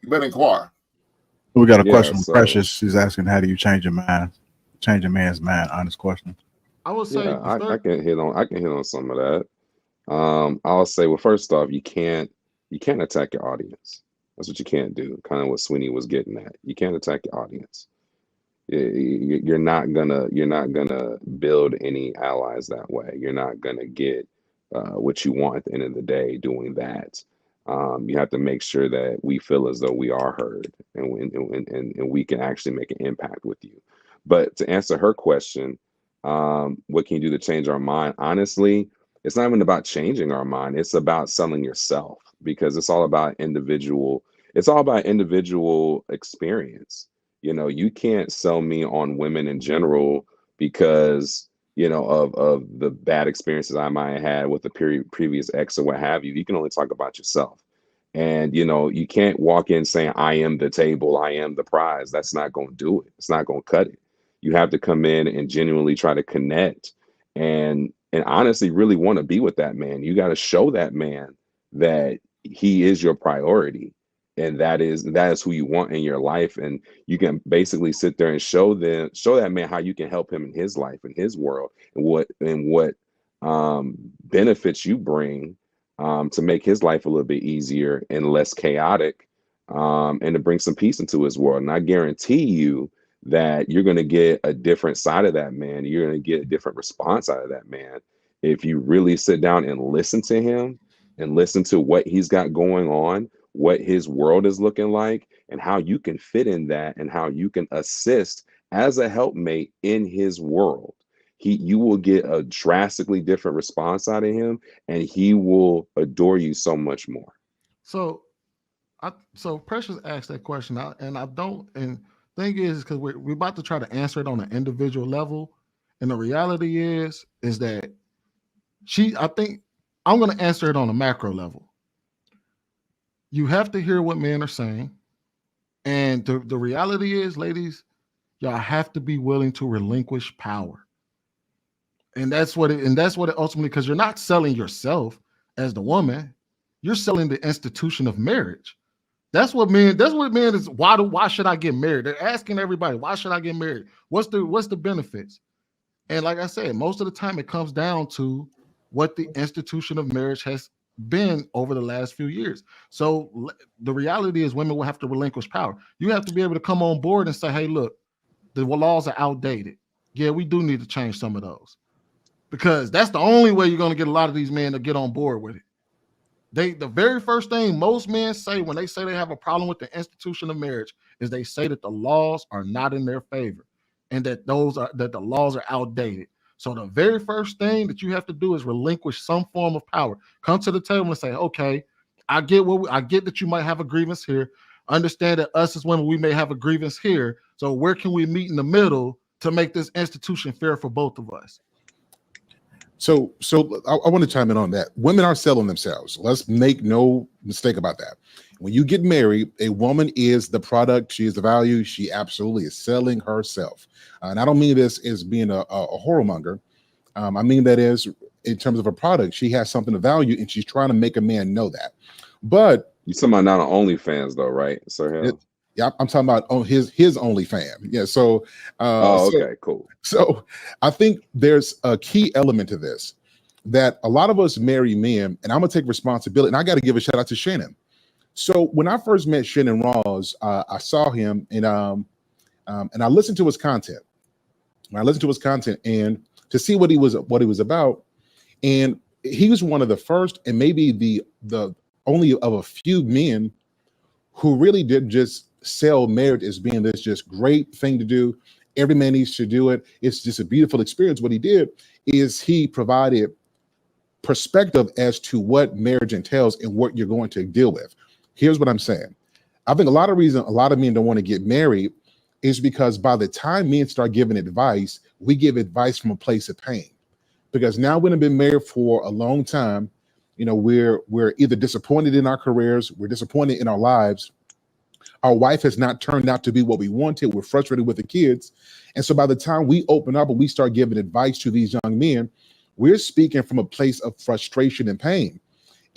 been inquiring. We got a question Yeah, from so Precious. She's asking, how do you change your mind? Change a man's mind. Honest question. I would say yeah, the I first, can hit on some of that. I'll say, well, first off, you can't attack your audience. That's what you can't do. Kind of what Sweeney was getting at. You can't attack your audience. You're not gonna build any allies that way. You're not gonna get what you want at the end of the day doing that. You have to make sure that we feel as though we are heard and we can actually make an impact with you. But to answer her question, what can you do to change our mind? Honestly, it's not even about changing our mind. It's about selling yourself, because it's all about individual. It's all about individual experience. You can't sell me on women in general because of the bad experiences I might have had with the previous ex or what have you. You can only talk about yourself. And you can't walk in saying, I am the table, I am the prize. That's not going to do it. It's not going to cut it. You have to come in and genuinely try to connect and honestly really want to be with that man. You got to show that man that he is your priority, and that is who you want in your life. And you can basically sit there and show that man how you can help him in his life, in his world, and what benefits you bring to make his life a little bit easier and less chaotic, and to bring some peace into his world. And I guarantee you that you're going to get a different side of that man. You're going to get a different response out of that man if you really sit down and listen to him and listen to what he's got going on, what his world is looking like, and how you can fit in that, and how you can assist as a helpmate in his world. You will get a drastically different response out of him, and he will adore you so much more. so Precious asked that question, and I don't. And thing is, because we're about to try to answer it on an individual level, and the reality is that I think I'm going to answer it on a macro level. You have to hear what men are saying, and the reality is, ladies, y'all have to be willing to relinquish power. And that's what it ultimately, because you're not selling yourself as the woman, you're selling the institution of marriage. That's what men is. Why should I get married? They're asking everybody, why should I get married? What's the benefits? And like I said, most of the time it comes down to what the institution of marriage has been over the last few years. So the reality is, women will have to relinquish power. You have to be able to come on board and say, hey, look, the laws are outdated. Yeah, we do need to change some of those, because that's the only way you're going to get a lot of these men to get on board with it. The very first thing most men say when they say they have a problem with the institution of marriage is they say that the laws are not in their favor, and that the laws are outdated. So the very first thing that you have to do is relinquish some form of power. Come to the table and say, okay, I get that you might have a grievance here. Understand that us as women, we may have a grievance here. So where can we meet in the middle to make this institution fair for both of us? So I want to chime in on that. Women are selling themselves. Let's make no mistake about that. When you get married, a woman is the product. She is the value. She absolutely is selling herself. And I don't mean this as being a whoremonger. I mean that is in terms of a product. She has something of value, and she's trying to make a man know that. But you talking about not on OnlyFans though, right, Sir? Yeah, I'm talking about on his OnlyFans. Yeah. So. Okay, cool. So I think there's a key element to this, that a lot of us marry men, and I'm gonna take responsibility. And I got to give a shout out to Shannon. So when I first met Shannon Ross, I saw him, and I listened to his content. And to see what he was about, and he was one of the first, and maybe the only of a few men who really did just sell marriage as being this just great thing to do. Every man needs to do it. It's just a beautiful experience. What he did is he provided perspective as to what marriage entails and what you're going to deal with. Here's what I'm saying. I think a lot of men don't want to get married is because by the time men start giving advice, we give advice from a place of pain. Because now we've been married for a long time, we're either disappointed in our careers, we're disappointed in our lives. Our wife has not turned out to be what we wanted. We're frustrated with the kids. And so by the time we open up and we start giving advice to these young men, we're speaking from a place of frustration and pain.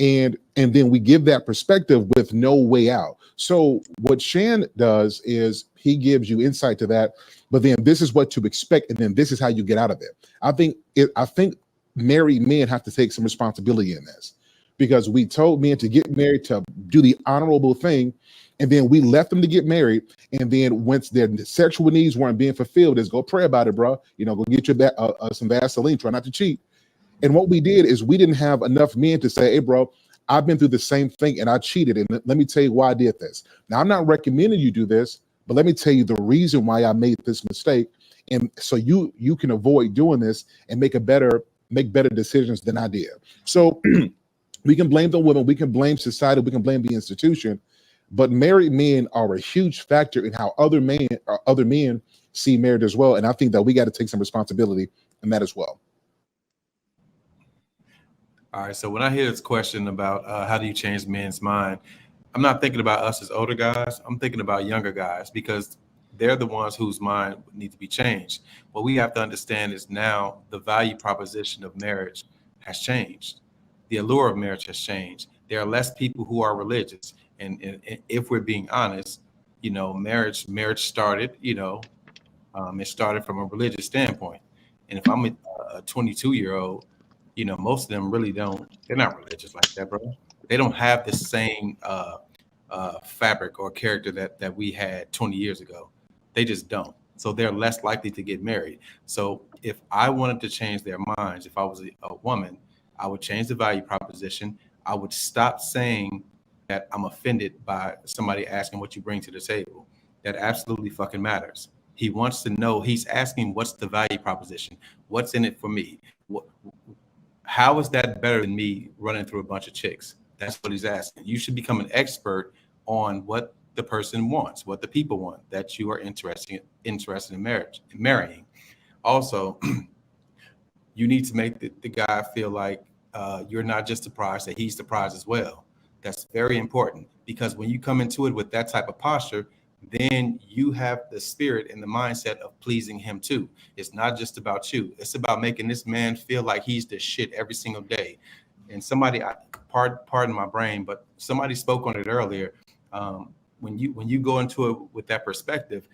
and then we give that perspective with no way out. So what Shan does is he gives you insight to that, but then this is what to expect, and then this is how you get out of it. I think married men have to take some responsibility in this, because we told men to get married, to do the honorable thing, and then we left them to get married, and then once their sexual needs weren't being fulfilled, is go pray about it, bro. Go get your some Vaseline, try not to cheat. And what we did is we didn't have enough men to say, hey, bro, I've been through the same thing and I cheated. And let me tell you why I did this. Now, I'm not recommending you do this, but let me tell you the reason why I made this mistake. And so you can avoid doing this and make better decisions than I did. So we can blame the women, we can blame society, we can blame the institution, but married men are a huge factor in how other men see marriage as well. And I think that we got to take some responsibility in that as well. All right, so when I hear this question about how do you change men's mind, I'm not thinking about us as older guys. I'm thinking about younger guys, because they're the ones whose mind need to be changed. What we have to understand is now the value proposition of marriage has changed. The allure of marriage has changed. There are less people who are religious. And if we're being honest, marriage started, it started from a religious standpoint. And if I'm a 22-year-old, most of them really they're not religious like that, bro. They don't have the same fabric or character that we had 20 years ago. They just don't. So they're less likely to get married. So if I wanted to change their minds, if I was a woman, I would change the value proposition. I would stop saying that I'm offended by somebody asking what you bring to the table. That absolutely fucking matters. He wants to know, he's asking, what's the value proposition? What's in it for me? How is that better than me running through a bunch of chicks? That's what he's asking. You should become an expert on what the person wants, what the people want, that you are interested in marrying. Also, you need to make the guy feel like you're not just the prize, that he's the prize as well. That's very important, because when you come into it with that type of posture, then you have the spirit and the mindset of pleasing him too. It's not just about you. It's about making this man feel like he's the shit every single day. And somebody, pardon my brain, but somebody spoke on it earlier. When you go into it with that perspective,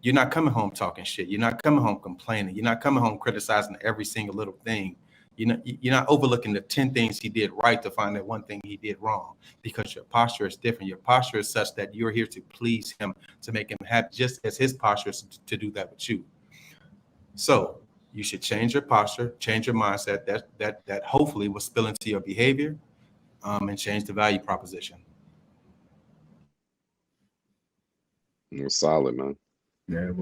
you're not coming home talking shit. You're not coming home complaining. You're not coming home criticizing every single little thing. You're not overlooking the 10 things he did right to find that one thing he did wrong, because your posture is different. Your posture is such that you're here to please him, to make him happy, just as his posture is to do that with you. So you should change your posture, change your mindset. That hopefully will spill into your behavior, and change the value proposition. It was solid, man. Yeah,